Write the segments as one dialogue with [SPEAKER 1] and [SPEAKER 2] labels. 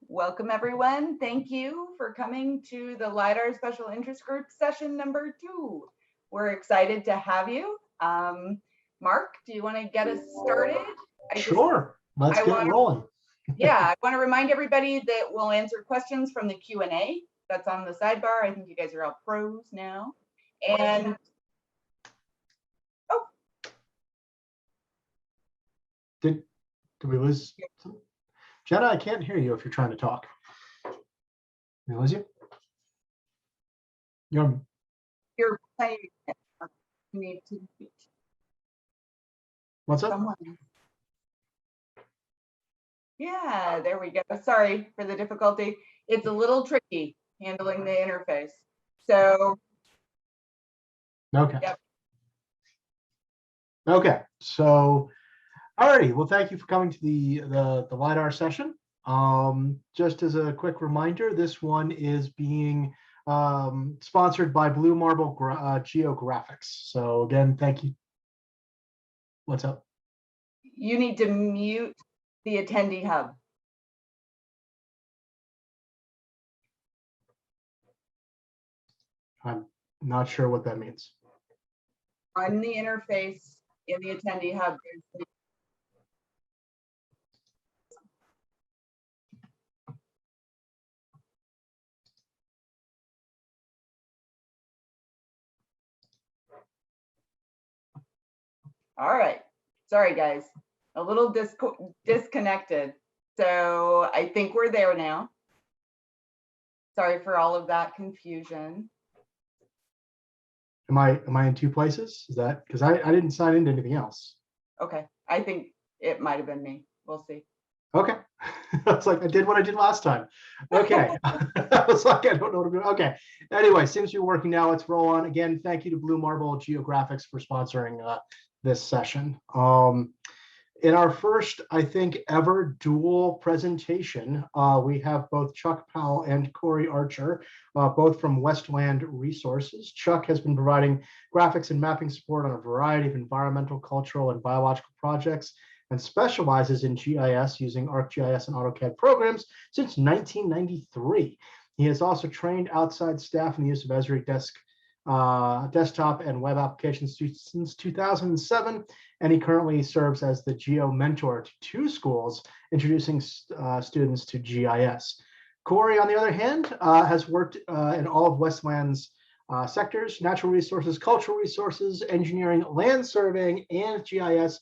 [SPEAKER 1] Welcome everyone. Thank you for coming to the LiDAR Special Interest Group session number 2. We're excited to have you. Mark, do you want to get us started?
[SPEAKER 2] Sure, let's get rolling.
[SPEAKER 1] Yeah, I want to remind everybody that we'll answer questions from the Q&A that's on the sidebar. I think you guys are all pros now. And
[SPEAKER 2] Did we lose? Jenna, I can't hear you if you're trying to talk. Did we lose you?
[SPEAKER 1] You're playing. Need to.
[SPEAKER 2] What's up?
[SPEAKER 1] Someone. Yeah, there we go. Sorry for the difficulty. It's a little tricky handling the interface. So.
[SPEAKER 2] Okay.
[SPEAKER 1] Yep.
[SPEAKER 2] Okay. So, alrighty. Well, thank you for coming to the LiDAR session. Just as a quick reminder, this one is being sponsored by Blue Marble Geographics. So again, thank you. What's up?
[SPEAKER 1] You need to mute the attendee hub.
[SPEAKER 2] I'm not sure what that means.
[SPEAKER 1] On the interface in the attendee hub. All right. Sorry, guys. A little disconnected. So I think we're there now. Sorry for all of that confusion.
[SPEAKER 2] Am I in two places? Is that because I didn't sign into anything else?
[SPEAKER 1] Okay. I think it might have been me. We'll see.
[SPEAKER 2] Okay. It's like I did what I did last time. Okay. I was like, I don't know what I'm doing. Okay. Anyway, seems to be working now. Let's roll on. Again, thank you to Blue Marble Geographics for sponsoring this session. In our first, I think, ever dual presentation, we have both Chuck Powell and Cory Archer, both from WestLand Resources. Chuck has been providing graphics and mapping support on a variety of environmental, cultural, and biological projects, and specializes in GIS using ArcGIS and AutoCAD programs since 1993. He has also trained outside staff in the use of Esri desktop and web applications since 2007, and he currently serves as the Geo mentor to 2 schools, introducing students to GIS. Cory, on the other hand, has worked in all of WestLand's sectors: natural resources, cultural resources, engineering, land surveying, and GIS.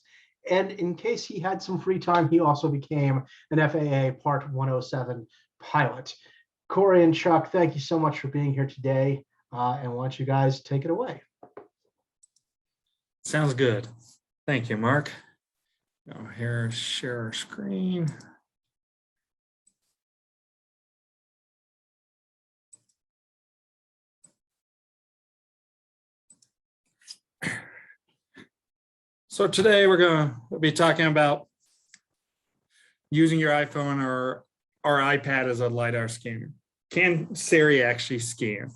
[SPEAKER 2] And in case he had some free time, he also became an FAA Part 107 pilot. Cory and Chuck, thank you so much for being here today. And why don't you guys take it away?
[SPEAKER 3] Sounds good. Thank you, Mark. Now here, share our screen. So today we're going to be talking about using your iPhone or iPad as a LiDAR scanner. Can Siri actually scan?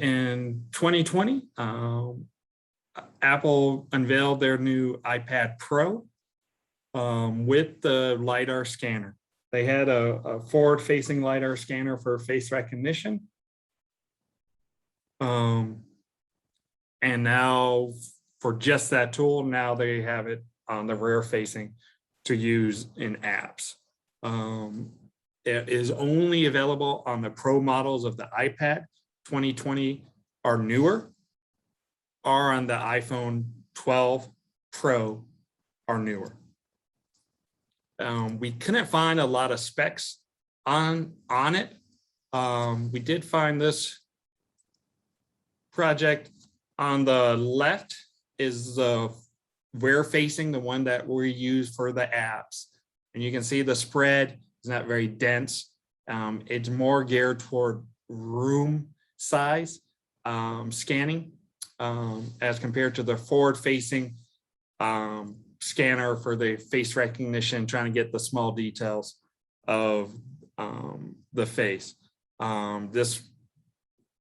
[SPEAKER 3] In 2020, Apple unveiled their new iPad Pro with the LiDAR scanner. They had a forward-facing LiDAR scanner for face recognition. And now for just that tool, now they have it on the rear-facing to use in apps. It is only available on the Pro models of the iPad 2020 or newer, or on the iPhone 12 Pro or newer. We couldn't find a lot of specs on it. We did find this project on the left is the rear facing, the one that we use for the apps. And you can see the spread is not very dense. It's more geared toward room size scanning as compared to the forward-facing scanner for the face recognition, trying to get the small details of the face. This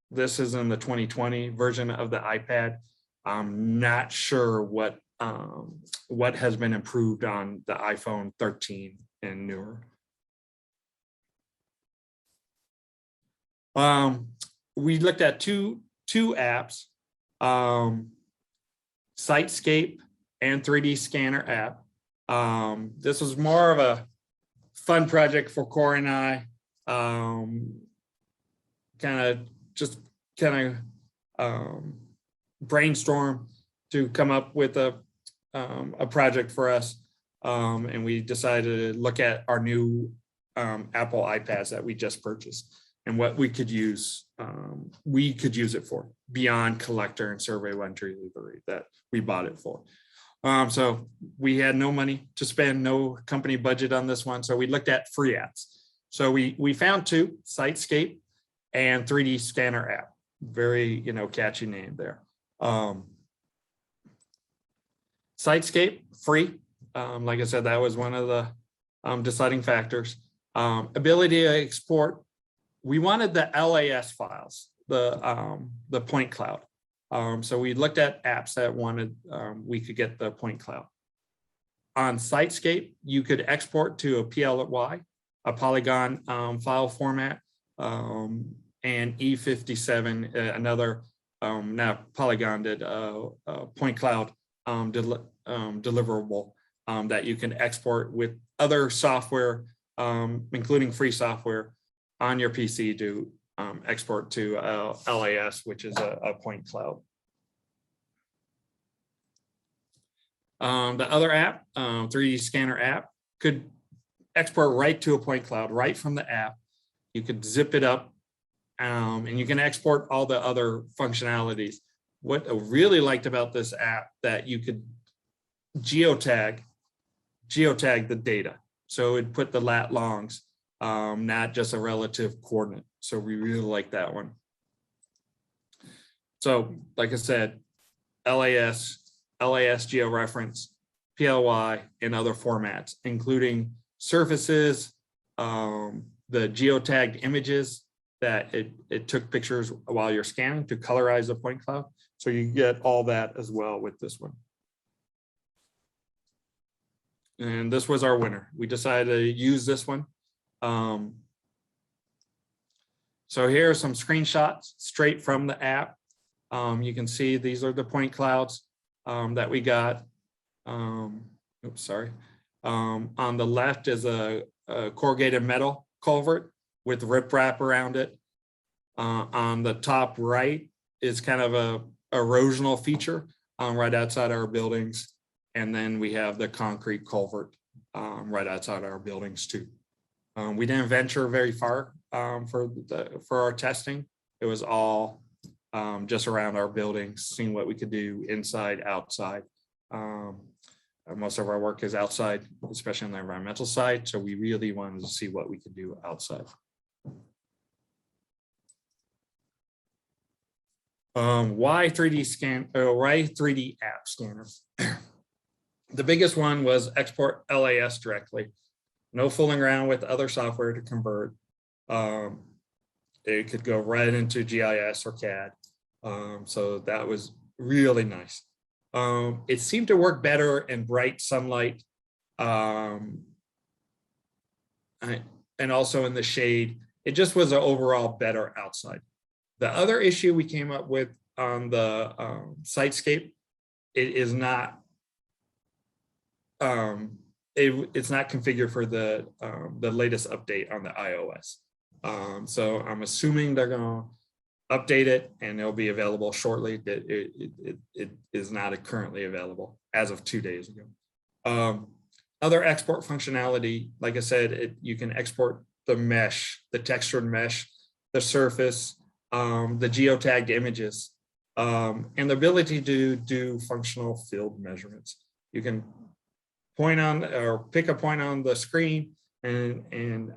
[SPEAKER 3] This is in the 2020 version of the iPad. I'm not sure what has been improved on the iPhone 13 and newer. We looked at two apps, Sitescape and 3D Scanner app. This was more of a fun project for Cory and I. Kind of brainstorm to come up with a project for us, and we decided to look at our new Apple iPads that we just purchased and what we could use it for beyond collector and survey entry library that we bought it for. So we had no money to spend, no company budget on this one, so we looked at free apps. So we found two, Sitescape and 3D Scanner app. Very, catchy name there. Sitescape, free. Like I said, that was one of the deciding factors. Ability to export. We wanted the LAS files, the point cloud. So we looked at apps that wanted, we could get the point cloud. On Sitescape, you could export to a PLY, a polygon file format, and E57, another, now Polygon did point cloud deliverable that you can export with other software, including free software on your PC to export to LAS, which is a point cloud. The other app, 3D Scanner app, could export right to a point cloud, right from the app. You could zip it up, and you can export all the other functionalities. What I really liked about this app, that you could geotag the data. So it'd put the lat longs, not just a relative coordinate. So we really like that one. So like I said, LAS georeference, PLY, and other formats, including surfaces, the geotagged images that it took pictures while you're scanning to colorize the point cloud. So you get all that as well with this one. And this was our winner. We decided to use this one. So here are some screenshots straight from the app. You can see these are the point clouds that we got. Oops, sorry. On the left is a corrugated metal culvert with riprap around it. On the top right is kind of a erosional feature right outside our buildings. And then we have the concrete culvert right outside our buildings too. We didn't venture very far for our testing. It was all just around our buildings, seeing what we could do inside, outside. Most of our work is outside, especially on the environmental side. So we really wanted to see what we could do outside. Why 3D app scanners? The biggest one was export LAS directly. No fooling around with other software to convert. It could go right into GIS or CAD. So that was really nice. It seemed to work better in bright sunlight and also in the shade. It just was an overall better outside. The other issue we came up with on the Sitescape, it is not it's not configured for the latest update on the iOS. So I'm assuming they're going to update it and it'll be available shortly. It is not currently available as of 2 days ago. Other export functionality, like I said, you can export the mesh, the textured mesh, the surface, the geotagged images, and the ability to do functional field measurements. You can point on or pick a point on the screen and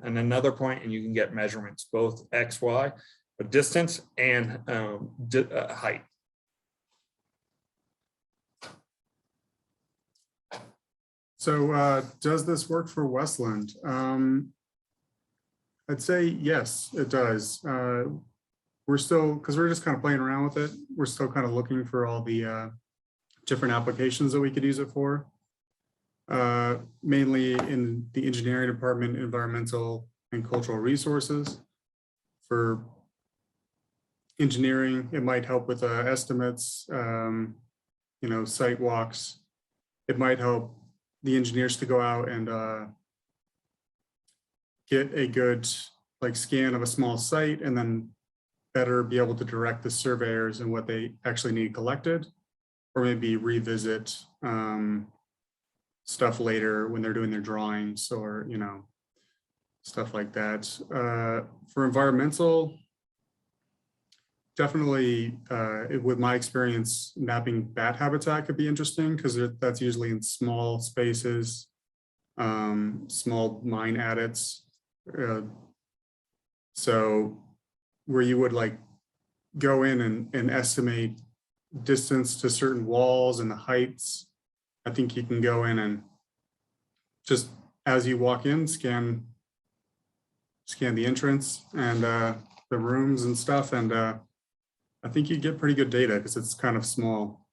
[SPEAKER 3] another point, and you can get measurements, both X, Y, distance and height.
[SPEAKER 4] So does this work for WestLand? I'd say yes, it does. we're still, because we're just kind of playing around with it, we're still kind of looking for all the different applications that we could use it for. Mainly in the engineering department, environmental and cultural resources. For engineering, it might help with estimates, site walks. It might help the engineers to go out and get a good scan of a small site, and then better be able to direct the surveyors and what they actually need collected, or maybe revisit stuff later when they're doing their drawings, or stuff like that. For environmental, definitely with my experience, mapping bat habitat could be interesting, because that's usually in small spaces, small mine adits. So where you would go in and estimate distance to certain walls and the heights, I think you can go in and just as you walk in, scan the entrance and the rooms and stuff, and I think you get pretty good data because it's kind of small.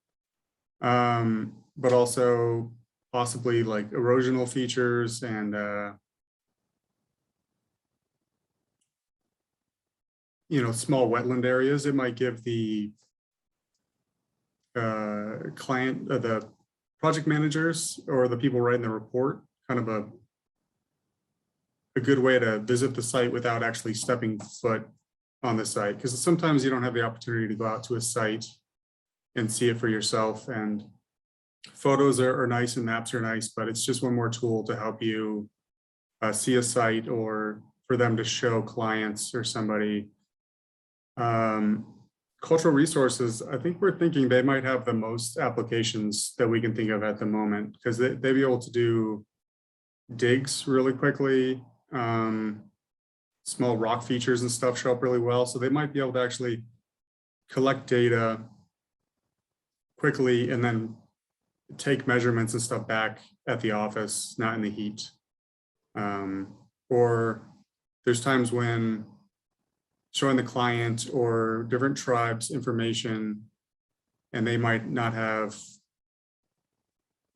[SPEAKER 4] But also possibly erosional features and small wetland areas. It might give the client, the project managers, or the people writing the report kind of a good way to visit the site without actually stepping foot on the site, because sometimes you don't have the opportunity to go out to a site and see it for yourself. And photos are nice and maps are nice, but it's just one more tool to help you see a site, or for them to show clients or somebody. Cultural resources, I think we're thinking they might have the most applications that we can think of at the moment, because they'd be able to do digs really quickly. Small rock features and stuff show up really well. So they might be able to actually collect data quickly and then take measurements and stuff back at the office, not in the heat. Or there's times when showing the client or different tribes information, and they might not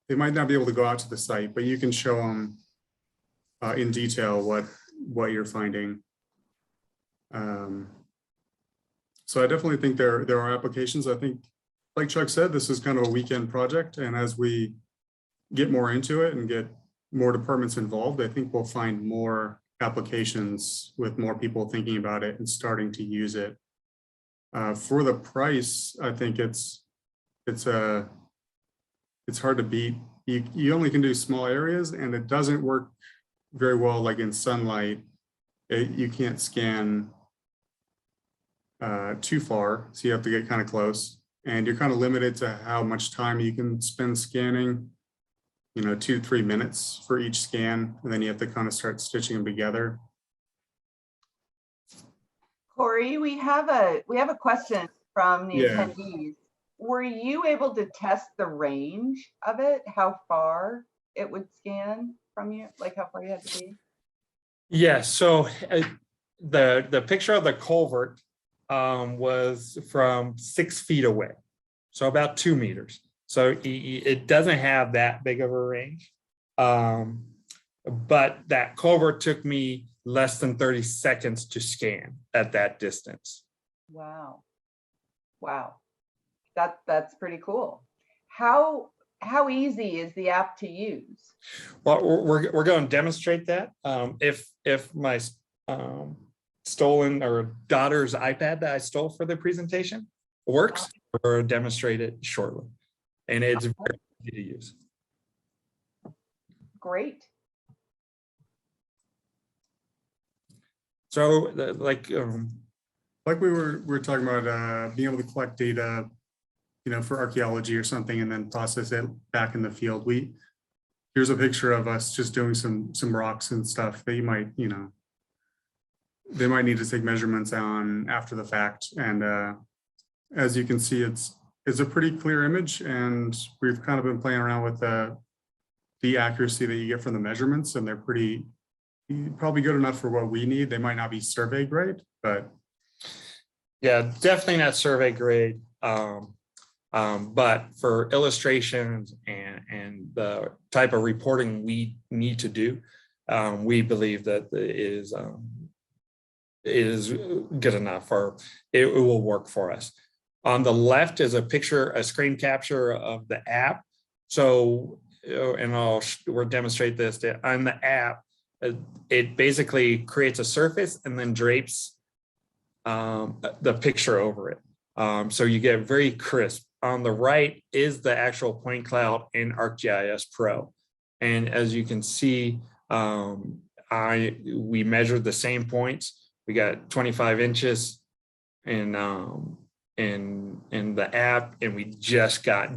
[SPEAKER 4] be able to go out to the site, but you can show them in detail what you're finding. So I definitely think there are applications. I think, like Chuck said, this is kind of a weekend project, and as we get more into it and get more departments involved, I think we'll find more applications with more people thinking about it and starting to use it. For the price, I think it's hard to beat. You only can do small areas, and it doesn't work very well in sunlight. You can't scan too far, so you have to get kind of close, and you're kind of limited to how much time you can spend scanning. 2 to 3 minutes for each scan, and then you have to kind of start stitching them together.
[SPEAKER 1] Cory, we have a question from the attendees. Were you able to test the range of it? How far it would scan from you? How far you had to be?
[SPEAKER 3] Yes. So the picture of the culvert was from 6 feet away, so about 2 meters. So it doesn't have that big of a range. But that culvert took me less than 30 seconds to scan at that distance.
[SPEAKER 1] Wow. Wow. That's pretty cool. How easy is the app to use?
[SPEAKER 3] Well, we're going to demonstrate that. If my stolen or daughter's iPad that I stole for the presentation works, we'll demonstrate it shortly. And it's very easy to use.
[SPEAKER 1] Great.
[SPEAKER 3] So
[SPEAKER 4] like we were talking about being able to collect data, for archaeology or something, and then process it back in the field. Here's a picture of us just doing some rocks and stuff that you might, they might need to take measurements on after the fact. And as you can see, it's a pretty clear image, and we've kind of been playing around with the accuracy that you get from the measurements, and they're probably good enough for what we need. They might not be survey grade, but
[SPEAKER 3] Yeah, definitely not survey grade. But for illustrations and the type of reporting we need to do, we believe that it is good enough, or it will work for us. On the left is a picture, a screen capture of the app. So, and we'll demonstrate this on the app. It basically creates a surface and then drapes the picture over it. So you get very crisp. On the right is the actual point cloud in ArcGIS Pro. And as you can see, we measured the same points. We got 25 inches in the app, and we just got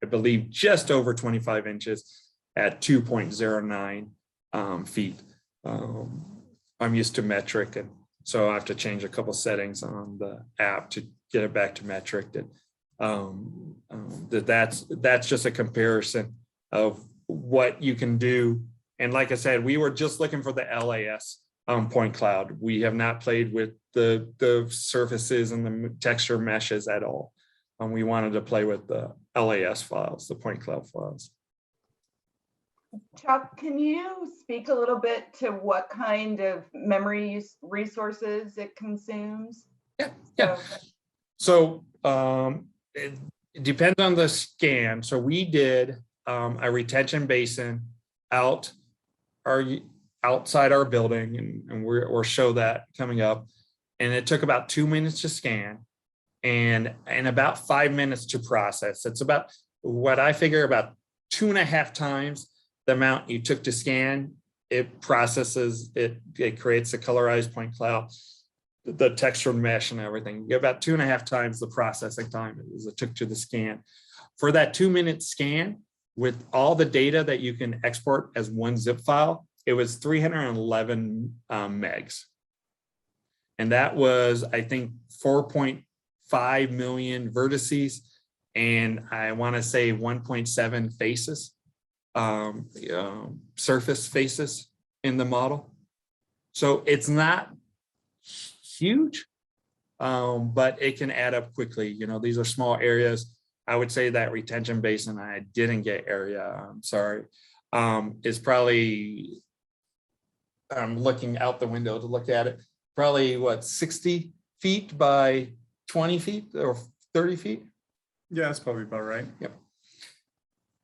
[SPEAKER 3] I believe just over 25 inches at 2.09 feet. I'm used to metric, and so I have to change a couple settings on the app to get it back to metric. And that's just a comparison of what you can do. And like I said, we were just looking for the LAS point cloud. We have not played with the surfaces and the texture meshes at all. We wanted to play with the LAS files, the point cloud files.
[SPEAKER 1] Chuck, can you speak a little bit to what kind of memory resources it consumes?
[SPEAKER 3] Yeah. So it depends on the scan. So we did a retention basin outside our building, and we'll show that coming up. And it took about 2 minutes to scan and about 5 minutes to process. It's about what I figure about 2.5 times the amount you took to scan. It processes, it creates a colorized point cloud, the textured mesh and everything. You get about 2.5 times the processing time as it took to the scan. For that 2-minute scan, with all the data that you can export as one zip file, it was 311 megs. And that was, I think, 4.5 million vertices, and I want to say 1.7 faces, surface faces in the model. So it's not huge, but it can add up quickly. You know, these are small areas. I would say that retention basin, I didn't get area, I'm sorry, is probably, I'm looking out the window to look at it, probably what, 60 feet by 20 feet or 30 feet?
[SPEAKER 4] Yeah, that's probably about right.
[SPEAKER 3] Yep.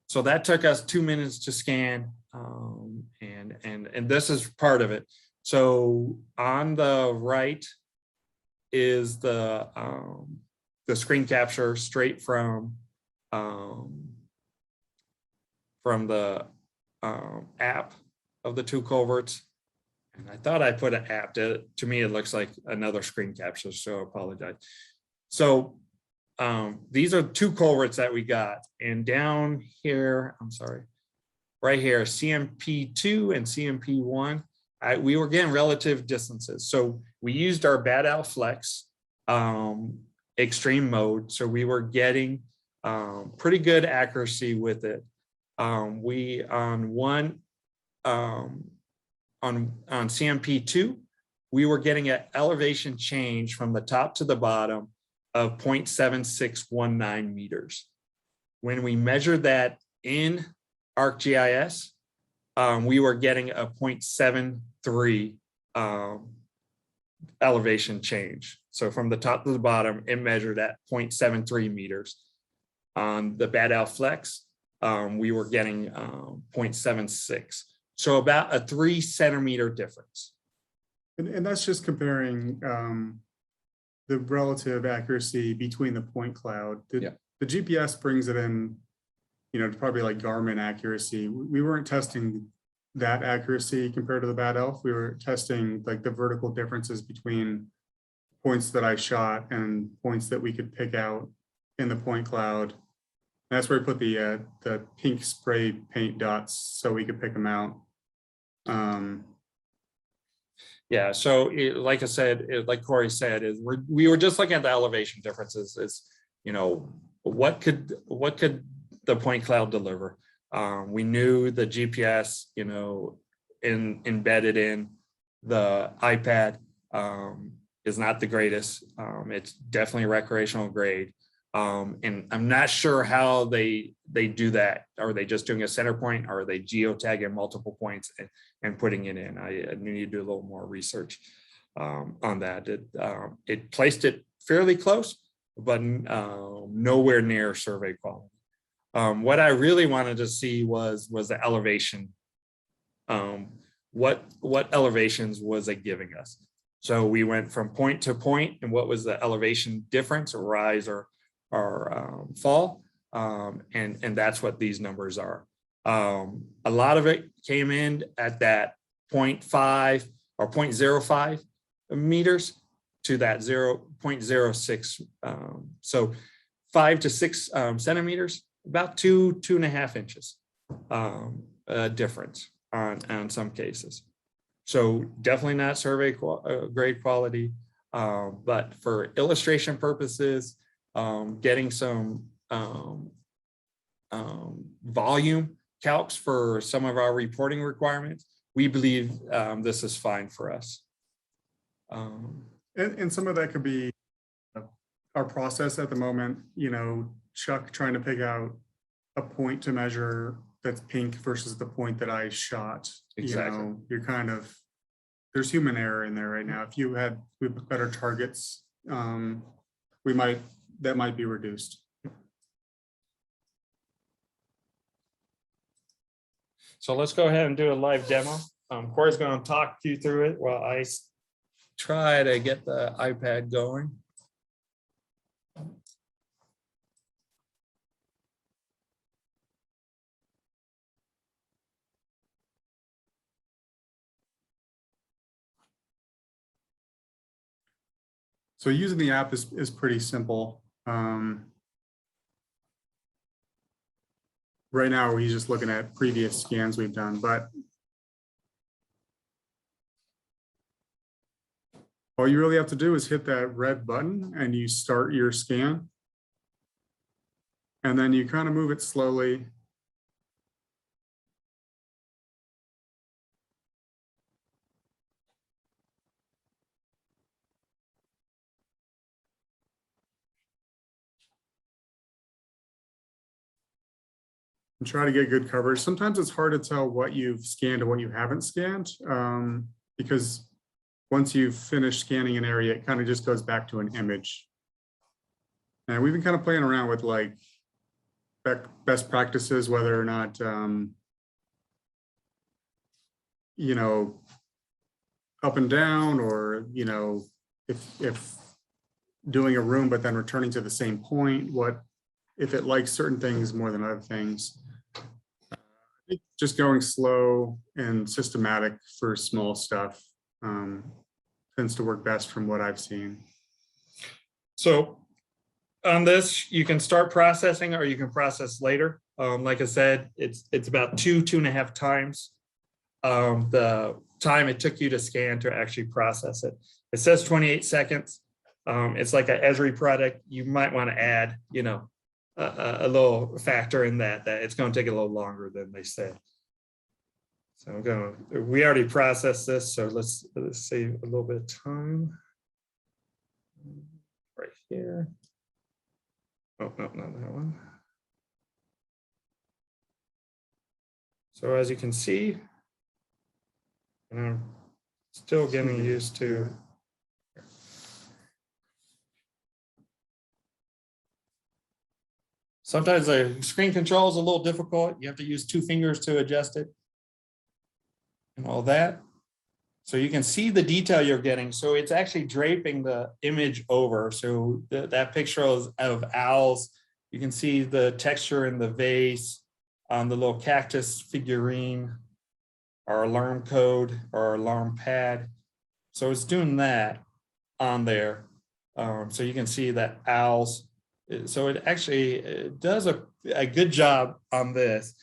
[SPEAKER 3] So that took us 2 minutes to scan, and this is part of it. So on the right is the screen capture straight from the app of the two culverts. And I thought I put an app. To me, it looks like another screen capture, so I apologize. So these are two culverts that we got. And down here, I'm sorry, right here, CMP2 and CMP1, we were getting relative distances. So we used our Bad Al Flex extreme mode. So we were getting pretty good accuracy with it. We on CMP2, we were getting an elevation change from the top to the bottom of 0.7619 meters. When we measured that in ArcGIS, we were getting a 0.73 elevation change. So from the top to the bottom, it measured at 0.73 meters. On the Bad Al Flex, we were getting 0.76. So about a 3 centimeter difference.
[SPEAKER 4] And that's just comparing the relative accuracy between the point cloud. The GPS brings it in, you know, probably like Garmin accuracy. We weren't testing that accuracy compared to the Bad Elf. We were testing like the vertical differences between points that I shot and points that we could pick out in the point cloud. And that's where we put the pink spray paint dots so we could pick them out.
[SPEAKER 3] Yeah, so like I said, like Cory said, we were just looking at the elevation differences. Is, you know, what could the point cloud deliver? We knew the GPS, you know, embedded in the iPad is not the greatest. It's definitely recreational grade. And I'm not sure how they do that. Are they just doing a center point, or are they geotagging multiple points and putting it in? I need to do a little more research on that. It placed it fairly close, but nowhere near survey quality. What I really wanted to see was the elevation. What elevations was it giving us? So we went from point to point, and what was the elevation difference, or rise or fall? And that's what these numbers are. A lot of it came in at that 0.5 or 0.05 meters to that 0.06. So 5 to 6 centimeters, about 2.5 inches difference on some cases. So definitely not survey grade quality, but for illustration purposes, getting some volume calcs for some of our reporting requirements, we believe this is fine for us.
[SPEAKER 4] And some of that could be our process at the moment, you know, Chuck trying to pick out a point to measure that's pink versus the point that I shot.
[SPEAKER 3] Exactly.
[SPEAKER 4] You know, you're kind of, there's human error in there right now. If you had better targets, that might be reduced.
[SPEAKER 3] So let's go ahead and do a live demo. Cory's going to talk you through it while I try to get the iPad going.
[SPEAKER 4] So using the app is pretty simple. Right now, we're just looking at previous scans we've done, but all you really have to do is hit that red button and you start your scan. And then you kind of move it slowly. And try to get good coverage. Sometimes it's hard to tell what you've scanned and what you haven't scanned, because once you've finished scanning an area, it kind of just goes back to an image. And we've been kind of playing around with like best practices, whether or not, you know, up and down, or, you know, if doing a room, but then returning to the same point, if it likes certain things more than other things. I think just going slow and systematic for small stuff tends to work best from what I've seen. So on this, you can start processing or you can process later. Like I said, it's about 2.5 times the time it took you to scan to actually process it. It says 28 seconds. It's like an Esri product. You might want to add, you know, a little factor in that it's going to take a little longer than they said. So we already processed this, so let's save a little bit of time right here. Oh, no, not that one. So as you can see, and I'm still getting used to. Sometimes the screen control is a little difficult. You have to use 2 fingers to adjust it and all that. So you can see the detail you're getting. So it's actually draping the image over. So that picture of owls, you can see the texture in the vase, on the little cactus figurine, our alarm code or alarm pad. So it's doing that on there. So you can see that owls. So it actually does a good job on this.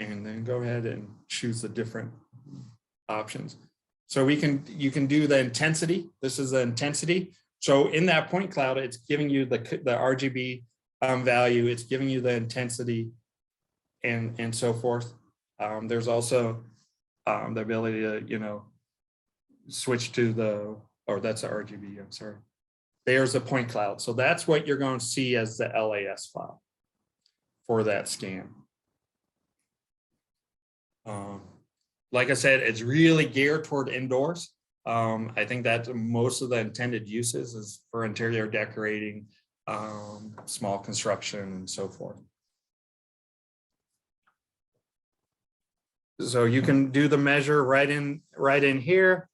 [SPEAKER 4] And then go ahead and choose the different options. So you can do the intensity. This is the intensity. So in that point cloud, it's giving you the RGB value. It's giving you the intensity and so forth. There's also the ability to, you know,
[SPEAKER 3] switch to the, or that's the RGB, I'm sorry. There's a point cloud. So that's what you're going to see as the LAS file for that scan. Like I said, it's really geared toward indoors. I think that most of the intended uses is for interior decorating, small construction and so forth. So you can do the measure right in here.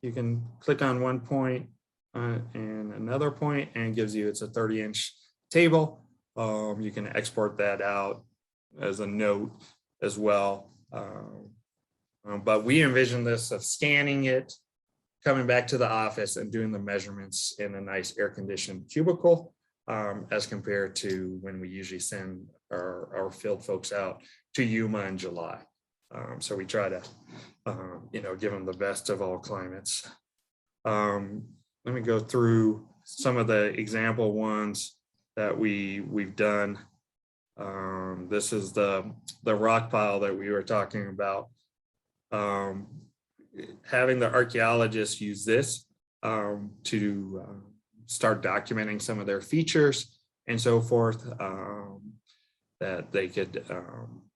[SPEAKER 3] You can click on one point and another point, and it gives you, it's a 30-inch table. You can export that out as a note as well. But we envision this of scanning it, coming back to the office and doing the measurements in a nice air-conditioned cubicle, as compared to when we usually send our field folks out to Yuma in July. So we try to, give them the best of all climates. Let me go through some of the example ones that we've done. This is the rock pile that we were talking about. Having the archaeologists use this to start documenting some of their features and so forth, that they could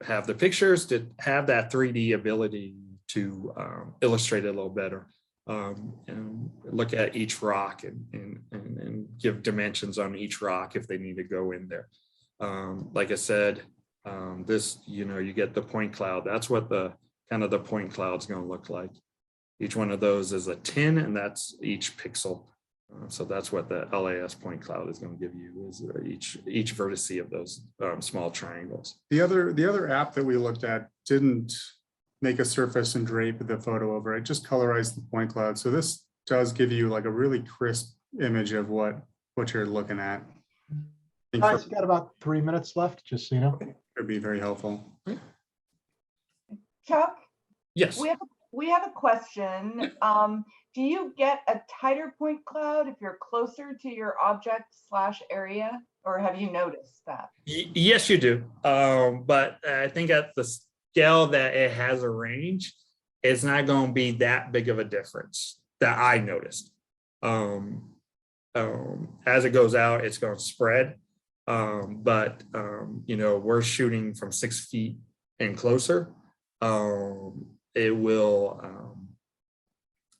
[SPEAKER 3] have the pictures to have that 3D ability to illustrate it a little better, and look at each rock and give dimensions on each rock if they need to go in there. Like I said, this, you get the point cloud. That's what the kind of the point cloud is going to look like. Each one of those is a 10, and that's each pixel. So that's what the LAS point cloud is going to give you, is each vertice of those small triangles.
[SPEAKER 4] The other app that we looked at didn't make a surface and drape the photo over. It just colorized the point cloud. So this does give you like a really crisp image of what you're looking at.
[SPEAKER 2] Guys, you got about 3 minutes left, just so you know.
[SPEAKER 4] It'd be very helpful.
[SPEAKER 1] Chuck?
[SPEAKER 3] Yes.
[SPEAKER 1] We have a question. Do you get a tighter point cloud if you're closer to your object/area, or have you noticed that?
[SPEAKER 3] Yes, you do. But I think at the scale that it has a range, it's not going to be that big of a difference that I noticed. As it goes out, it's going to spread. But we're shooting from 6 feet and closer. It will.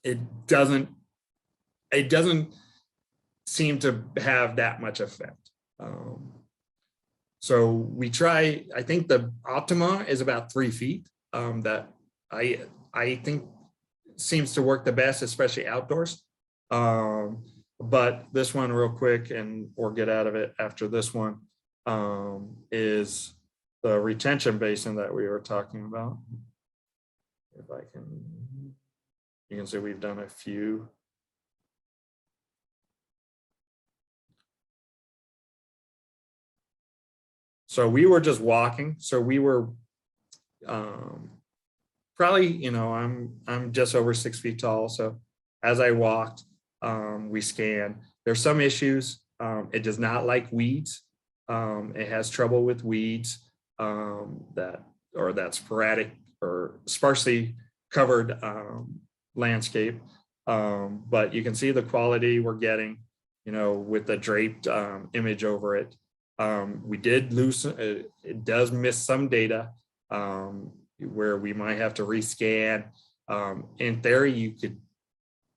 [SPEAKER 3] It doesn't seem to have that much effect. So we try. I think the optima is about 3 feet. That I think seems to work the best, especially outdoors. But this one, real quick, and we'll get out of it after this one, is the retention basin that we were talking about. If I can, you can see we've done a few. So we were just walking. So we were probably, I'm just over 6 feet tall. So as I walked, we scanned. There's some issues. It does not like weeds. It has trouble with weeds that sporadic or sparsely covered landscape. But you can see the quality we're getting, with the draped image over it. We did lose, it does miss some data where we might have to rescan. In theory, you could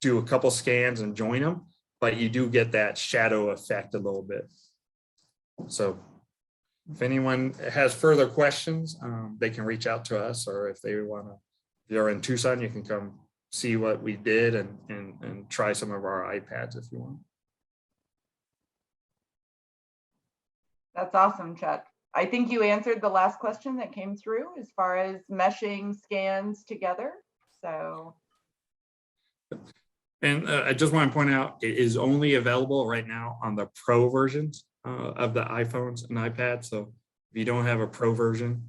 [SPEAKER 3] do a couple scans and join them, but you do get that shadow effect a little bit. So if anyone has further questions, they can reach out to us, or if they want to, if you're in Tucson, you can come see what we did and try some of our iPads if you want.
[SPEAKER 1] That's awesome, Chuck. I think you answered the last question that came through as far as meshing scans together. So.
[SPEAKER 3] And I just want to point out, it is only available right now on the Pro versions of the iPhones and iPads. So if you don't have a Pro version,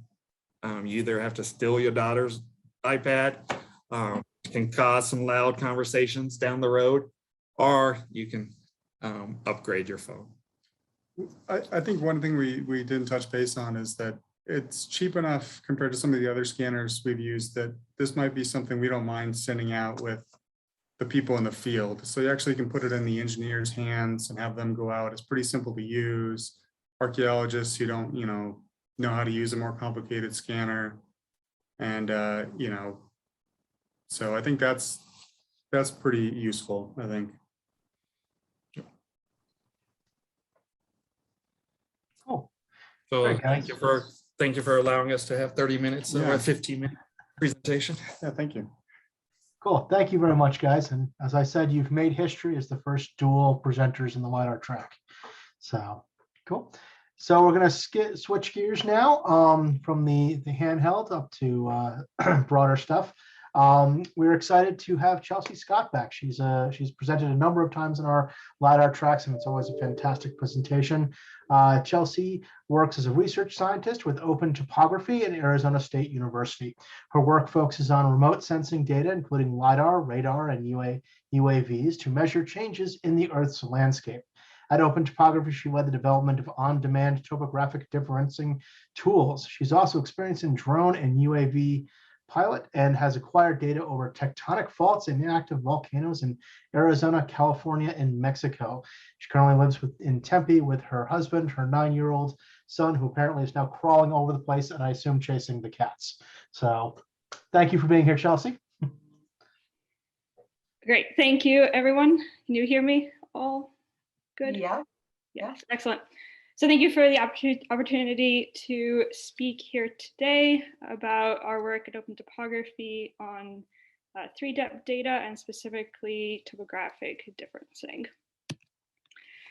[SPEAKER 3] you either have to steal your daughter's iPad, can cause some loud conversations down the road, or you can upgrade your phone.
[SPEAKER 4] I think one thing we didn't touch base on is that it's cheap enough compared to some of the other scanners we've used that this might be something we don't mind sending out with the people in the field. So you actually can put it in the engineer's hands and have them go out. It's pretty simple to use. Archaeologists who don't, know how to use a more complicated scanner. And, so I think that's pretty useful, I think.
[SPEAKER 2] Cool.
[SPEAKER 3] So
[SPEAKER 2] Great, guys.
[SPEAKER 3] thank you for allowing us to have 30 minutes of
[SPEAKER 4] Yeah.
[SPEAKER 3] a 15-minute presentation.
[SPEAKER 4] Yeah, thank you.
[SPEAKER 2] Cool. Thank you very much, guys. And as I said, you've made history as the first dual presenters in the LiDAR track. So cool. So we're going to switch gears now from the handheld up to broader stuff. We're excited to have Chelsea Scott back. She's presented a number of times in our LiDAR tracks, and it's always a fantastic presentation. Chelsea works as a research scientist with Open Topography at Arizona State University. Her work focuses on remote sensing data, including LiDAR, radar, and UAVs to measure changes in the Earth's landscape. At Open Topography, she led the development of on-demand topographic differencing tools. She's also experienced in drone and UAV pilot and has acquired data over tectonic faults and active volcanoes in Arizona, California, and Mexico. She currently lives in Tempe with her husband, her 9-year-old son, who apparently is now crawling over the place and I assume chasing the cats. So thank you for being here, Chelsea.
[SPEAKER 5] Great, thank you, everyone. Can you hear me all good?
[SPEAKER 1] Yeah.
[SPEAKER 5] Yes, excellent. So thank you for the opportunity to speak here today about our work at Open Topography on 3D data and specifically topographic differencing.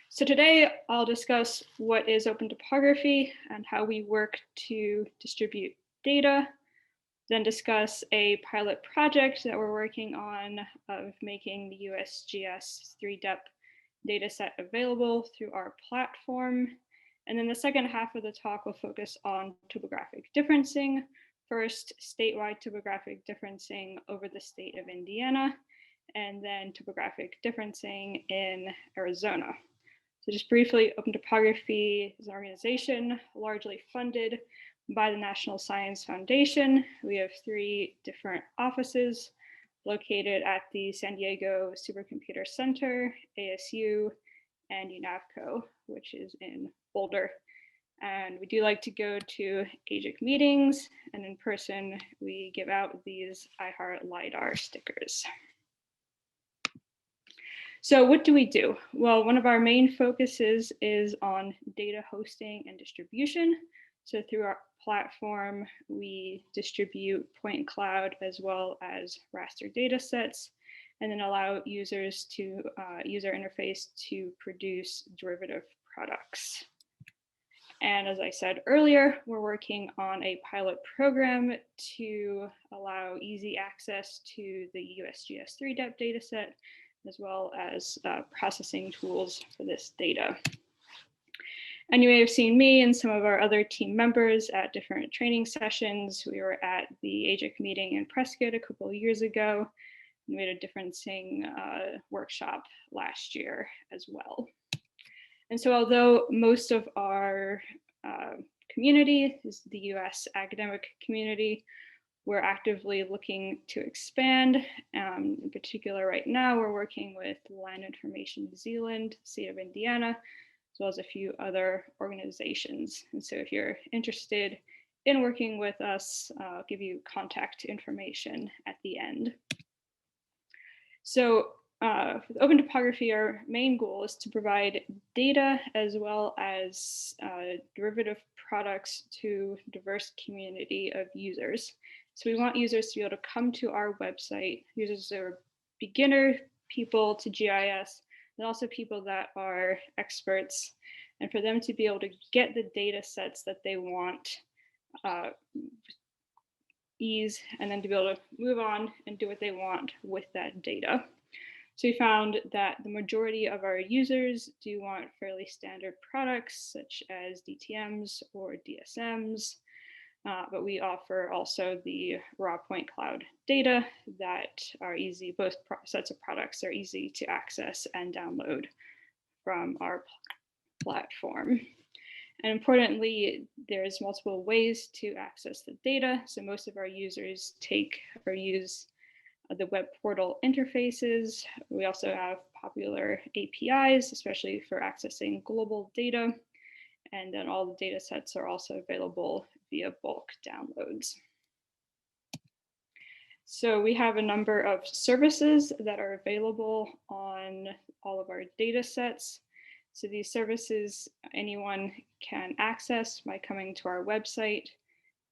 [SPEAKER 5] So today I'll discuss what is Open Topography and how we work to distribute data, then discuss a pilot project that we're working on of making the USGS 3D data set available through our platform. And then the second half of the talk will focus on topographic differencing. First, statewide topographic differencing over the state of Indiana, and then topographic differencing in Arizona. So just briefly, Open Topography is an organization largely funded by the National Science Foundation. We have 3 different offices located at the San Diego Supercomputer Center, ASU, and UNAVCO, which is in Boulder. And we do like to go to AGIC meetings, and in person, we give out these I Heart LiDAR stickers. So what do we do? Well, one of our main focuses is on data hosting and distribution. So through our platform, we distribute point cloud as well as raster data sets, and then allow users to use our interface to produce derivative products. And as I said earlier, we're working on a pilot program to allow easy access to the USGS 3D data set, as well as processing tools for this data. And you may have seen me and some of our other team members at different training sessions. We were at the AGIC meeting in Prescott a couple of years ago. And we had a differencing workshop last year as well. And so although most of our community is the US academic community, we're actively looking to expand. In particular, right now, we're working with Land Information New Zealand, State of Indiana, as well as a few other organizations. And so if you're interested in working with us, I'll give you contact information at the end. So with Open Topography, our main goal is to provide data as well as derivative products to a diverse community of users. So we want users to be able to come to our website. Users are beginner people to GIS, and also people that are experts, and for them to be able to get the data sets that they want ease, and then to be able to move on and do what they want with that data. So we found that the majority of our users do want fairly standard products such as DTMs or DSMs, but we offer also the raw point cloud data that are easy. Both sets of products are easy to access and download from our platform. And importantly, there's multiple ways to access the data. So most of our users take or use the web portal interfaces. We also have popular APIs, especially for accessing global data. And then all the data sets are also available via bulk downloads. So we have a number of services that are available on all of our data sets. So these services, anyone can access by coming to our website.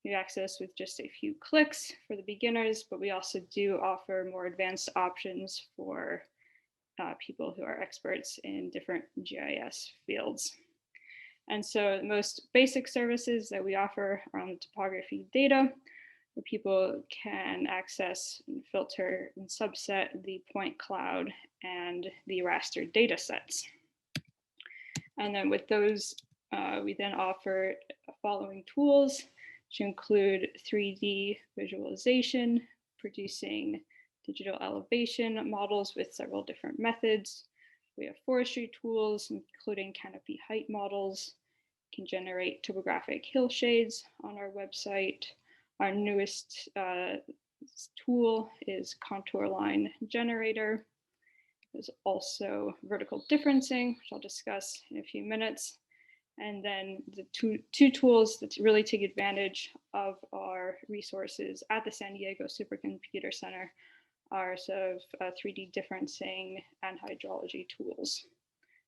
[SPEAKER 5] You access with just a few clicks for the beginners, but we also do offer more advanced options for people who are experts in different GIS fields. And so the most basic services that we offer are on the topography data, where people can access and filter and subset the point cloud and the raster data sets. And then with those, we then offer following tools to include 3D visualization, producing digital elevation models with several different methods. We have forestry tools, including Canopy height models, can generate topographic hillshades on our website. Our newest tool is Contour Line Generator. There's also vertical differencing, which I'll discuss in a few minutes. And then the two tools that really take advantage of our resources at the San Diego Supercomputer Center are sort of 3D differencing and hydrology tools.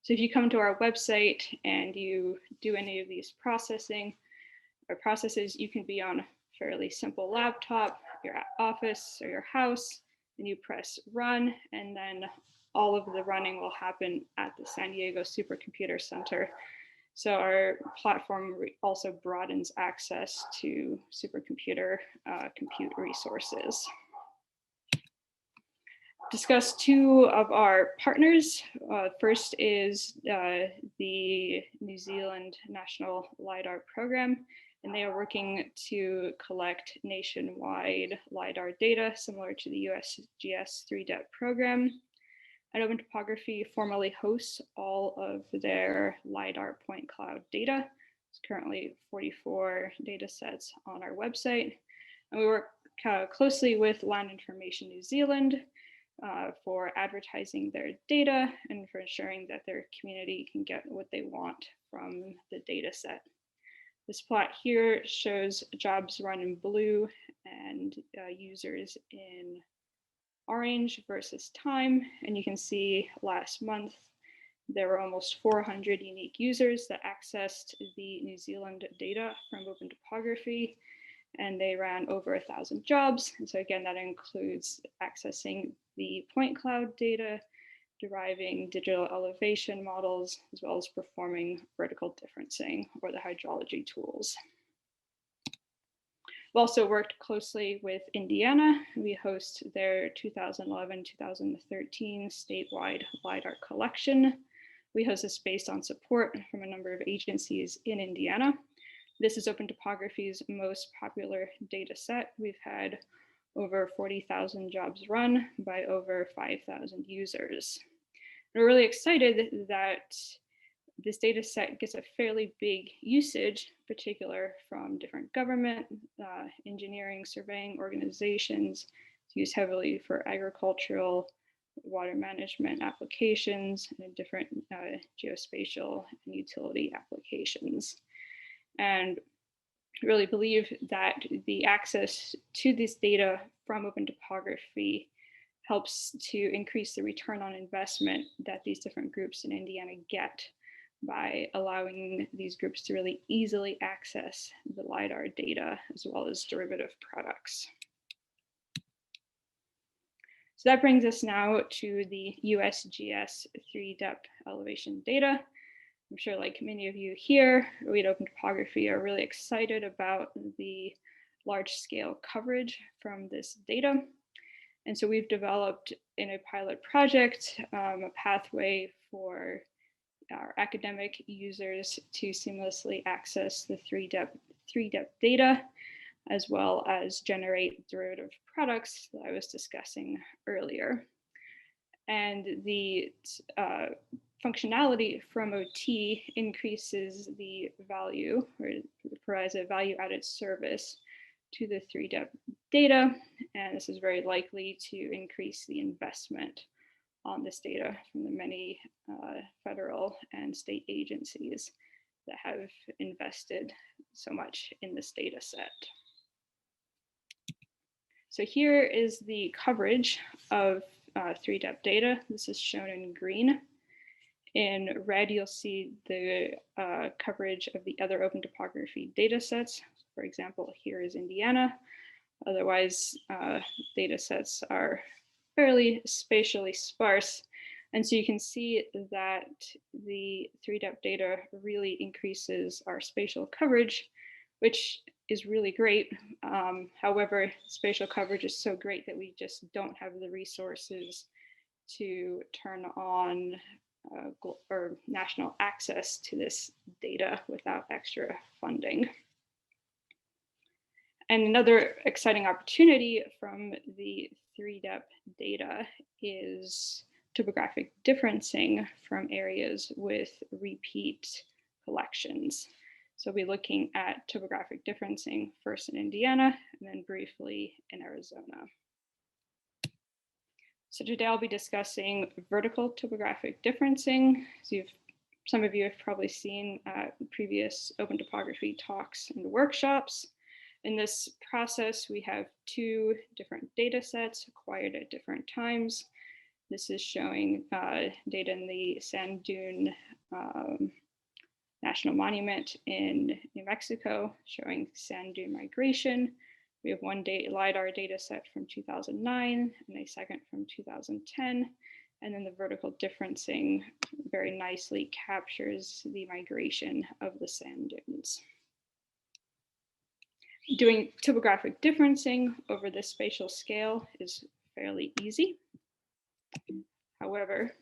[SPEAKER 5] So if you come to our website and you do any of these processes, you can be on a fairly simple laptop, your office or your house, and you press run, and then all of the running will happen at the San Diego Supercomputer Center. So our platform also broadens access to supercomputer compute resources. Discuss two of our partners. First is the New Zealand National LiDAR Program, and they are working to collect nationwide LiDAR data similar to the USGS 3DEP program. And Open Topography formally hosts all of their LiDAR point cloud data. It's currently 44 data sets on our website. And we work closely with Land Information New Zealand for advertising their data and for ensuring that their community can get what they want from the data set. This plot here shows jobs run in blue and users in orange versus time. And you can see last month, there were almost 400 unique users that accessed the New Zealand data from Open Topography, and they ran over 1,000 jobs. And so again, that includes accessing the point cloud data, deriving digital elevation models, as well as performing vertical differencing or the hydrology tools. We've also worked closely with Indiana. We host their 2011-2013 statewide LiDAR collection. We host this based on support from a number of agencies in Indiana. This is Open Topography's most popular data set. We've had over 40,000 jobs run by over 5,000 users. We're really excited that this data set gets a fairly big usage, particular from different government, engineering, surveying organizations. It's used heavily for agricultural, water management applications, and different geospatial and utility applications. And really believe that the access to this data from Open Topography helps to increase the return on investment that these different groups in Indiana get by allowing these groups to really easily access the LiDAR data as well as derivative products. So that brings us now to the USGS 3DEP elevation data. I'm sure like many of you here, we at Open Topography are really excited about the large scale coverage from this data. And so we've developed in a pilot project a pathway for our academic users to seamlessly access the 3DEP data, as well as generate derivative products that I was discussing earlier. And the functionality from OT increases the value, or provides a value added service to the 3DEP data, and this is very likely to increase the investment on this data from the many federal and state agencies that have invested so much in this data set. So here is the coverage of 3-depth data. This is shown in green. In red, you'll see the coverage of the other open topography data sets. For example, here is Indiana. Otherwise, data sets are fairly spatially sparse. And so you can see that the 3-depth data really increases our spatial coverage, which is really great. However, spatial coverage is so great that we just don't have the resources to turn on or national access to this data without extra funding. And another exciting opportunity from the 3-depth data is topographic differencing from areas with repeat collections. So we'll be looking at topographic differencing first in Indiana and then briefly in Arizona. So today I'll be discussing vertical topographic differencing. So some of you have probably seen previous open topography talks and workshops. In this process, we have 2 different data sets acquired at different times. This is showing data in the Sand Dune National Monument in New Mexico, showing sand dune migration. We have one LiDAR data set from 2009 and a second from 2010. And then the vertical differencing very nicely captures the migration of the sand dunes. Doing topographic differencing over this spatial scale is fairly easy. However,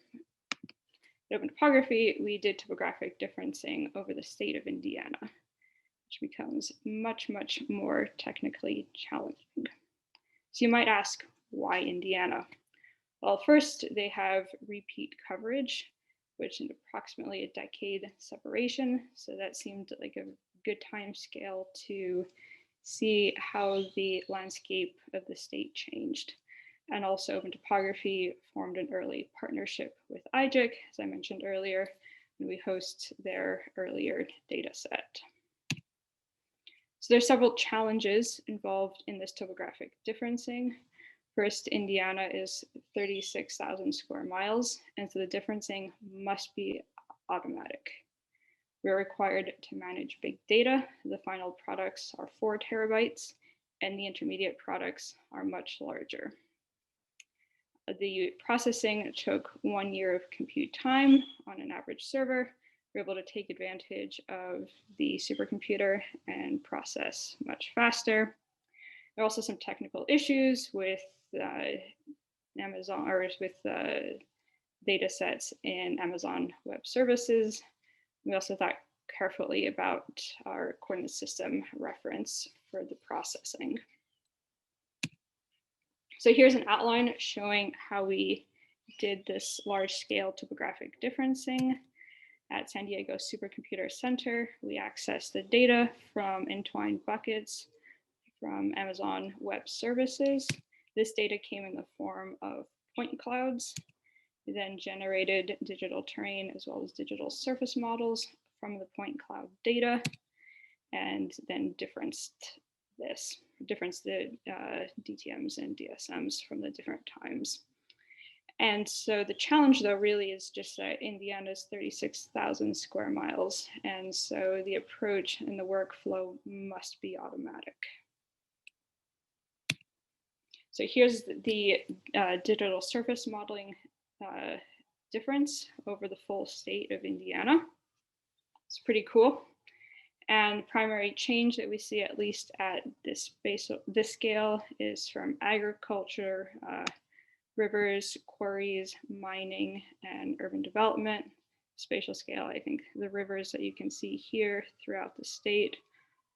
[SPEAKER 5] in open topography, we did topographic differencing over the state of Indiana, which becomes much, much more technically challenging. So you might ask, why Indiana? Well, first, they have repeat coverage, which is approximately a decade separation. So that seemed like a good time scale to see how the landscape of the state changed. And also open topography formed an early partnership with IGIC, as I mentioned earlier, and we host their earlier data set. So there's several challenges involved in this topographic differencing. First, Indiana is 36,000 square miles, and so the differencing must be automatic. We're required to manage big data. The final products are 4 terabytes, and the intermediate products are much larger. The processing took 1 year of compute time on an average server. We're able to take advantage of the supercomputer and process much faster. There are also some technical issues with Amazon, or with data sets in Amazon Web Services. We also thought carefully about our coordinate system reference for the processing. So here's an outline showing how we did this large scale topographic differencing at San Diego Supercomputer Center. We accessed the data from entwined buckets from Amazon Web Services. This data came in the form of point clouds. We then generated digital terrain as well as digital surface models from the point cloud data, and then differenced the DTMs and DSMs from the different times. And so the challenge though really is just that Indiana's 36,000 square miles. And so the approach and the workflow must be automatic. So here's the digital surface modeling difference over the full state of Indiana. It's pretty cool. And the primary change that we see, at least at this scale, is from agriculture, rivers, quarries, mining, and urban development. Spatial scale, I think the rivers that you can see here throughout the state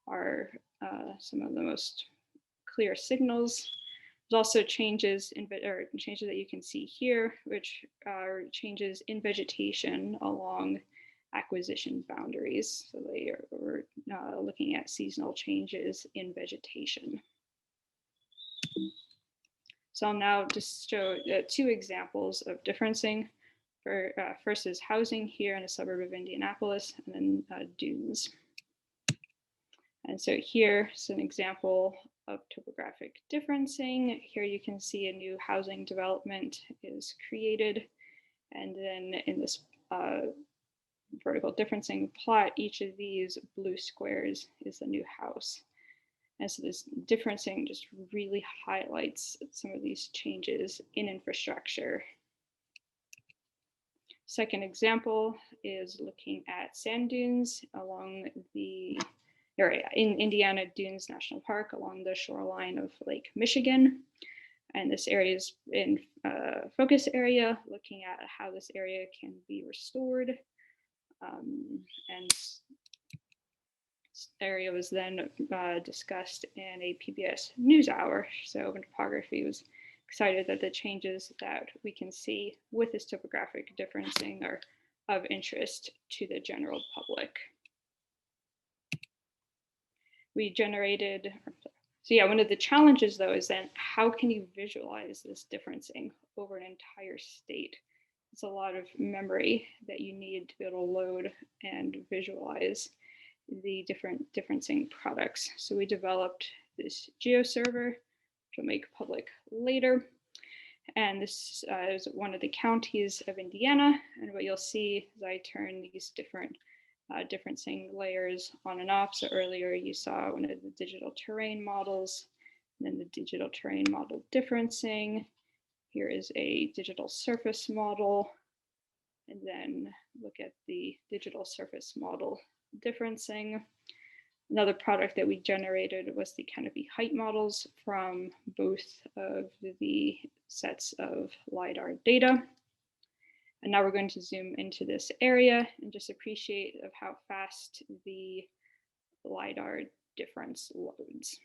[SPEAKER 5] are some of the most clear signals. There's also changes that you can see here, which are changes in vegetation along acquisition boundaries. So they are looking at seasonal changes in vegetation. So I'll now just show 2 examples of differencing. First is housing here in a suburb of Indianapolis, and then dunes. And so here's an example of topographic differencing. Here you can see a new housing development is created. And then in this vertical differencing plot, each of these blue squares is a new house. And so this differencing just really highlights some of these changes in infrastructure. Second example is looking at sand dunes along the area in Indiana Dunes National Park along the shoreline of Lake Michigan. And this area is in focus area, looking at how this area can be restored. And this area was then discussed in a PBS NewsHour. So Open Topography was excited that the changes that we can see with this topographic differencing are of interest to the general public. We generated, so yeah, one of the challenges though is then how can you visualize this differencing over an entire state? It's a lot of memory that you need to be able to load and visualize the different differencing products. So we developed this GeoServer, which we'll make public later. And this is one of the counties of Indiana. And what you'll see as I turn these different differencing layers on and off. So earlier you saw one of the digital terrain models, and then the digital terrain model differencing. Here is a digital surface model, and then look at the digital surface model differencing. Another product that we generated was the Canopy height models from both of the sets of LiDAR data. And now we're going to zoom into this area and just appreciate of how fast the LiDAR difference loads.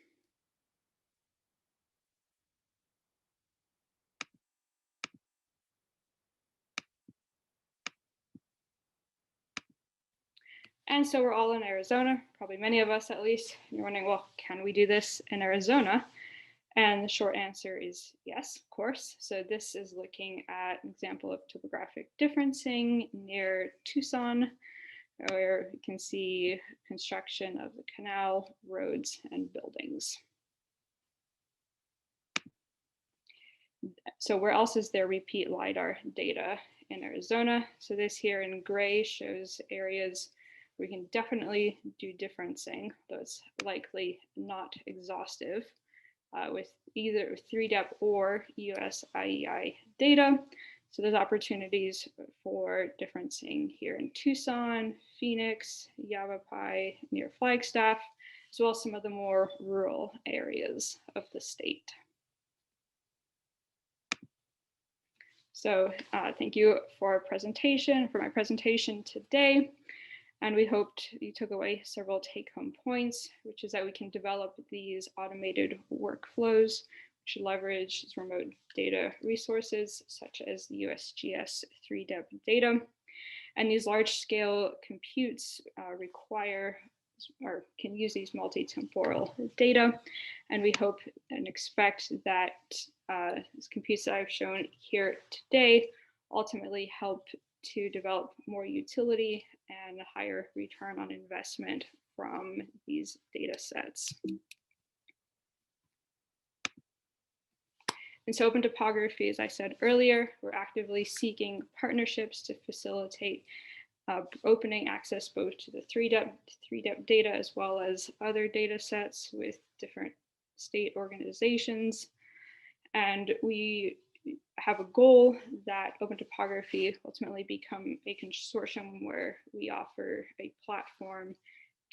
[SPEAKER 5] And so we're all in Arizona, probably many of us at least. You're wondering, well, can we do this in Arizona? And the short answer is yes, of course. So this is looking at an example of topographic differencing near Tucson, where you can see construction of the canal, roads, and buildings. So where else is there repeat LiDAR data in Arizona? So this here in gray shows areas we can definitely do differencing, though it's likely not exhaustive, with either 3DEP or USIEI data. So there's opportunities for differencing here in Tucson, Phoenix, Yavapai, near Flagstaff, as well as some of the more rural areas of the state. So thank you for my presentation today. And we hoped you took away several take-home points, which is that we can develop these automated workflows which leverage remote data resources such as the USGS 3DEP data. And these large-scale computes require or can use these multi-temporal data. And we hope and expect that these computes that I've shown here today ultimately help to develop more utility and a higher return on investment from these data sets. And so Open Topography, as I said earlier, we're actively seeking partnerships to facilitate opening access both to the 3DEP data as well as other data sets with different state organizations. And we have a goal that Open Topography ultimately become a consortium where we offer a platform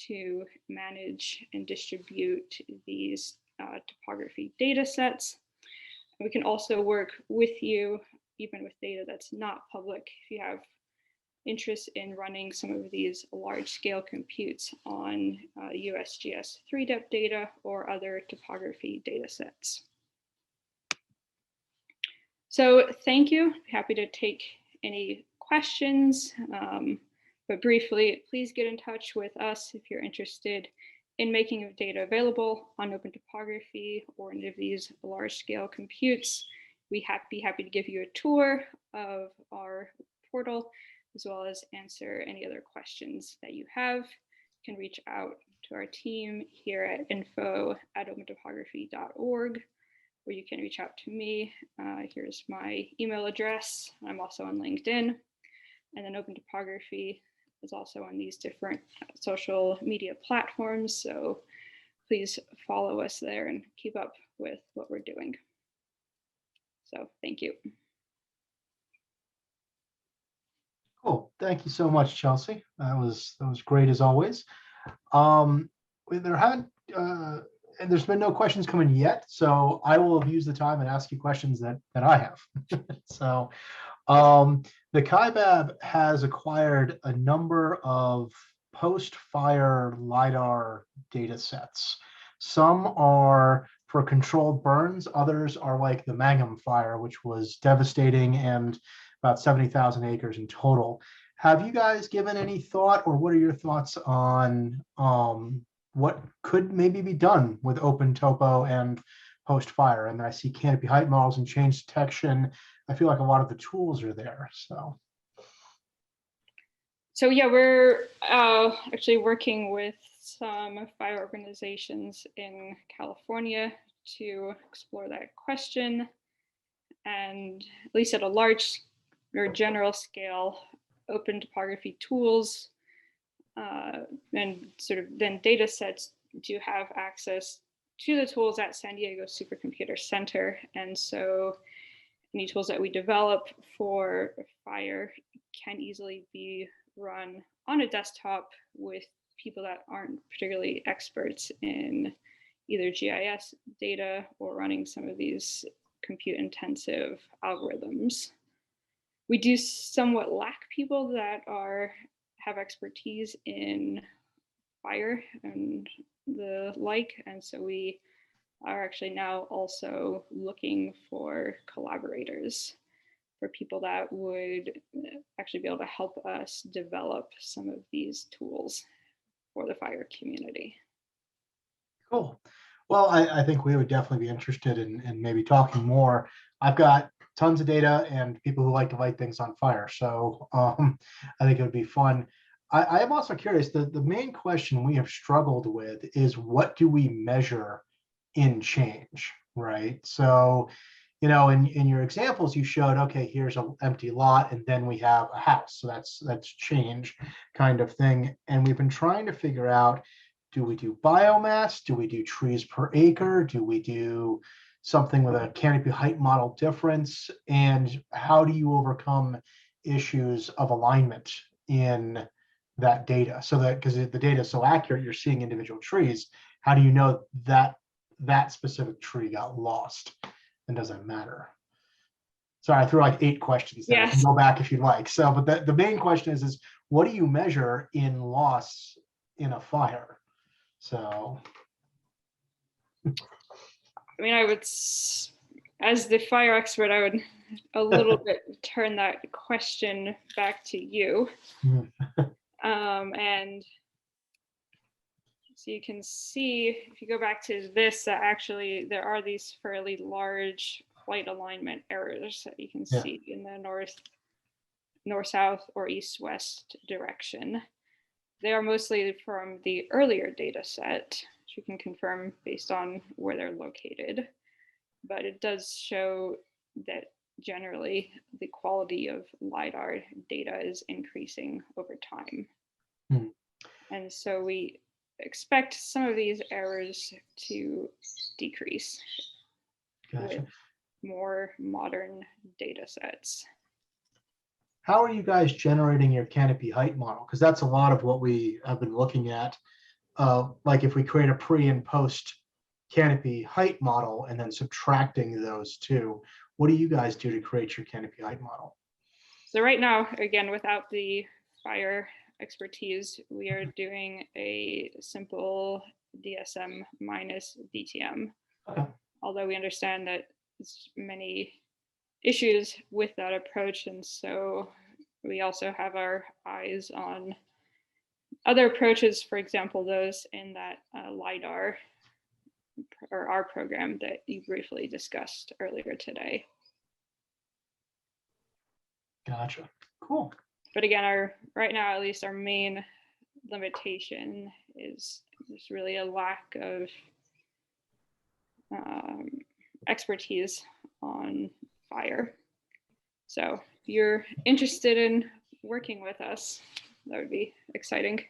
[SPEAKER 5] to manage and distribute these topography data sets. And we can also work with you, even with data that's not public, if you have interest in running some of these large-scale computes on USGS 3DEP data or other topography data sets. So thank you. Happy to take any questions, but briefly, please get in touch with us if you're interested in making data available on Open Topography or any of these large scale computes, we be happy to give you a tour of our portal, as well as answer any other questions that you have. You can reach out to our team here at info@opentopography.org, or you can reach out to me. Here's my email address. I'm also on LinkedIn. And then Open Topography is also on these different social media platforms. So please follow us there and keep up with what we're doing. So thank you.
[SPEAKER 2] Cool. Thank you so much, Chelsea. That was great as always. And there's been no questions coming yet, so I will use the time and ask you questions that I have. So the CAIBAB has acquired a number of post-fire LiDAR data sets. Some are for controlled burns, others are like the Mangum fire, which was devastating and about 70,000 acres in total. Have you guys given any thought, or what are your thoughts on what could maybe be done with Open Topo and post-fire? And I see canopy height models and change detection. I feel like a lot of the tools are there.
[SPEAKER 5] So yeah, we're actually working with some fire organizations in California to explore that question. And at least at a large or general scale, Open Topography tools and sort of then data sets do have access to the tools at San Diego Supercomputer Center. And so any tools that we develop for fire can easily be run on a desktop with people that aren't particularly experts in either GIS data or running some of these compute intensive algorithms. We do somewhat lack people that have expertise in fire and the like, and so we are actually now also looking for collaborators, for people that would actually be able to help us develop some of these tools for the fire community.
[SPEAKER 2] Cool. Well, I think we would definitely be interested in maybe talking more. I've got tons of data and people who like to light things on fire. So I think it would be fun. I am also curious, the main question we have struggled with is, what do we measure in change, right? So, you know, in your examples, you showed, okay, here's an empty lot, and then we have a house. So that's change kind of thing. And we've been trying to figure out, do we do biomass? Do we do trees per acre? Do we do something with a canopy height model difference? And how do you overcome issues of alignment in that data? So that, because the data is so accurate, you're seeing individual trees. How do you know that that specific tree got lost? And does that matter? Sorry, I threw like 8 questions there.
[SPEAKER 5] Yes.
[SPEAKER 2] I can go back if you'd like. So, but the main question is what do you measure in loss in a fire? So,
[SPEAKER 5] I mean, I would, as the fire expert, I would a little bit turn that question back to you. And so you can see, if you go back to this, that actually there are these fairly large flight alignment errors that you can see in the north-south or east-west direction. They are mostly from the earlier data set, which you can confirm based on where they're located. But it does show that generally the quality of LiDAR data is increasing over time. And so we expect some of these errors to decrease with more modern data sets.
[SPEAKER 2] How are you guys generating your canopy height model? Because that's a lot of what we have been looking at. Like if we create a pre and post canopy height model and then subtracting those two, what do you guys do to create your canopy height model?
[SPEAKER 5] So right now, again, without the fire expertise, we are doing a simple DSM minus DTM.
[SPEAKER 2] Okay.
[SPEAKER 5] Although we understand that there's many issues with that approach, and so we also have our eyes on other approaches, for example, those in that LiDAR or our program that you briefly discussed earlier today.
[SPEAKER 2] Gotcha. Cool.
[SPEAKER 5] But again, right now, at least our main limitation is just really a lack of expertise on fire. So if you're interested in working with us, that would be exciting.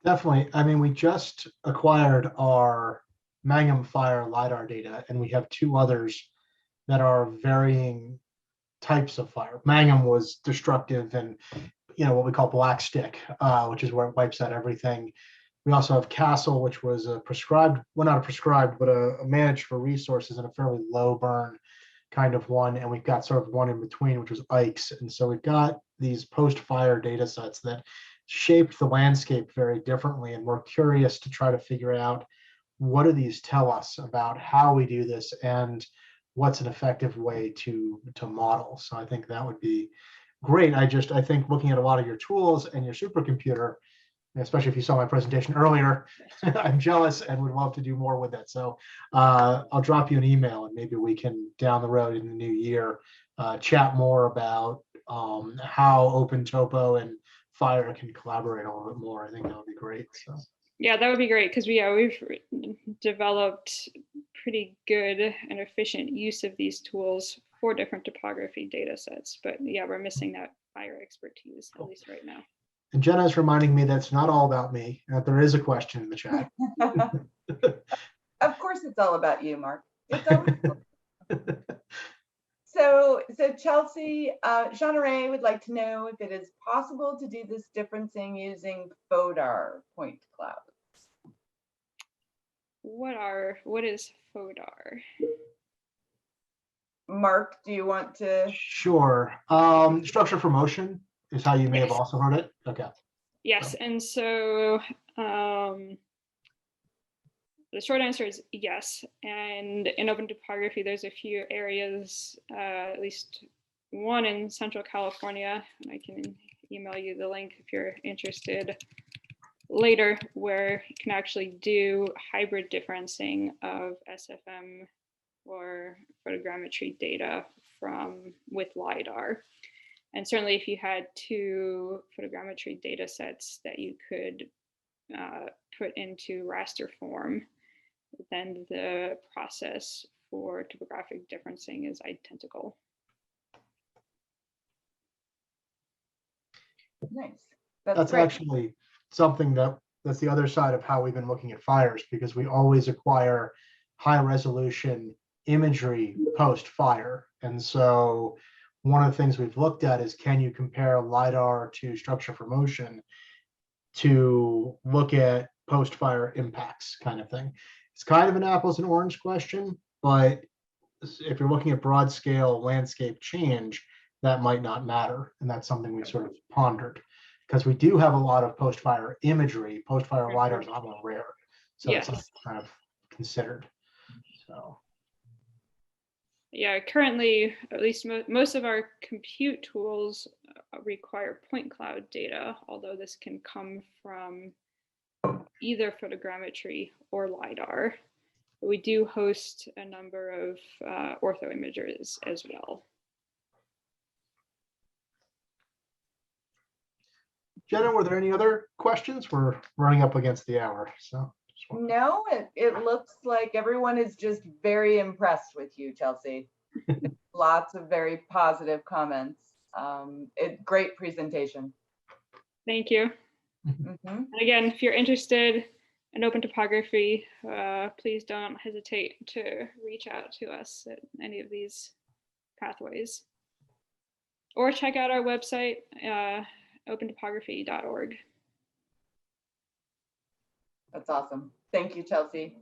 [SPEAKER 2] Definitely. I mean, we just acquired our Magnum Fire LiDAR data, and we have two others that are varying types of fire. Magnum was destructive and, what we call black stick, which is where it wipes out everything. We also have Castle, which was a prescribed, well, not a prescribed, but a managed for resources and a fairly low burn kind of one. And we've got sort of one in between, which was Ike's. And so we've got these post-fire data sets that shaped the landscape very differently. And we're curious to try to figure out, what do these tell us about how we do this and what's an effective way to model? So I think that would be great. I think looking at a lot of your tools and your supercomputer, especially if you saw my presentation earlier, I'm jealous and would love to do more with it. So I'll drop you an email and maybe we can down the road in the new year chat more about how Open Topo and Fire can collaborate a little bit more. I think that would be great. So.
[SPEAKER 5] Yeah, that would be great because we've developed pretty good and efficient use of these tools for different topography data sets. But yeah, we're missing that fire expertise, at least right now.
[SPEAKER 2] And Jenna's reminding me that's not all about me, that there is a question in the chat.
[SPEAKER 1] Of course, it's all about you, Mark. It's always So Chelsea, Jean-Ray would like to know if it is possible to do this differencing using FODAR point clouds.
[SPEAKER 5] What is FODAR?
[SPEAKER 1] Mark, do you want to?
[SPEAKER 2] Sure. Structure for motion is how you may have also heard it. Okay.
[SPEAKER 5] Yes, and so the short answer is yes. And in Open Topography, there's a few areas, at least one in Central California, and I can email you the link if you're interested later, where you can actually do hybrid differencing of SFM or photogrammetry data with LiDAR. And certainly if you had two photogrammetry data sets that you could put into raster form, then the process for topographic differencing is identical.
[SPEAKER 1] Nice.
[SPEAKER 2] That's actually something that's the other side of how we've been looking at fires, because we always acquire high resolution imagery post fire. And so one of the things we've looked at is, can you compare LiDAR to structure for motion to look at post fire impacts kind of thing? It's kind of an apples and orange question, but if you're looking at broad scale landscape change, that might not matter. And that's something we sort of pondered, because we do have a lot of post fire imagery. Post fire LiDAR is a lot more rare. So
[SPEAKER 5] yes,
[SPEAKER 2] it's kind of considered. So.
[SPEAKER 5] Yeah, currently, at least most of our compute tools require point cloud data, although this can come from either photogrammetry or LiDAR. But we do host a number of ortho imagers as well.
[SPEAKER 2] Jenna, were there any other questions? We're running up against the hour, so.
[SPEAKER 1] No, it looks like everyone is just very impressed with you, Chelsea. Lots of very positive comments. Great presentation.
[SPEAKER 5] Thank you. And again, if you're interested in Open Topography, please don't hesitate to reach out to us at any of these pathways. Or check out our website, opentopography.org.
[SPEAKER 1] That's awesome. Thank you, Chelsea.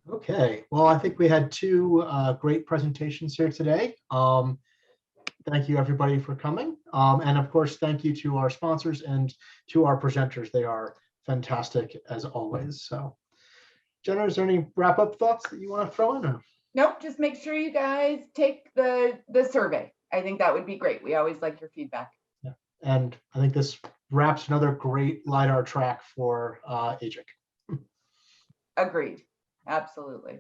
[SPEAKER 2] Okay, well, I think we had two great presentations here today. Thank you, everybody, for coming. And of course, thank you to our sponsors and to our presenters. They are fantastic as always. So, Jenna, is there any wrap-up thoughts that you want to throw in? Or?
[SPEAKER 1] Nope, just make sure you guys take the survey. I think that would be great. We always like your feedback.
[SPEAKER 2] And I think this wraps another great LiDAR track for AGIC.
[SPEAKER 1] Agreed. Absolutely.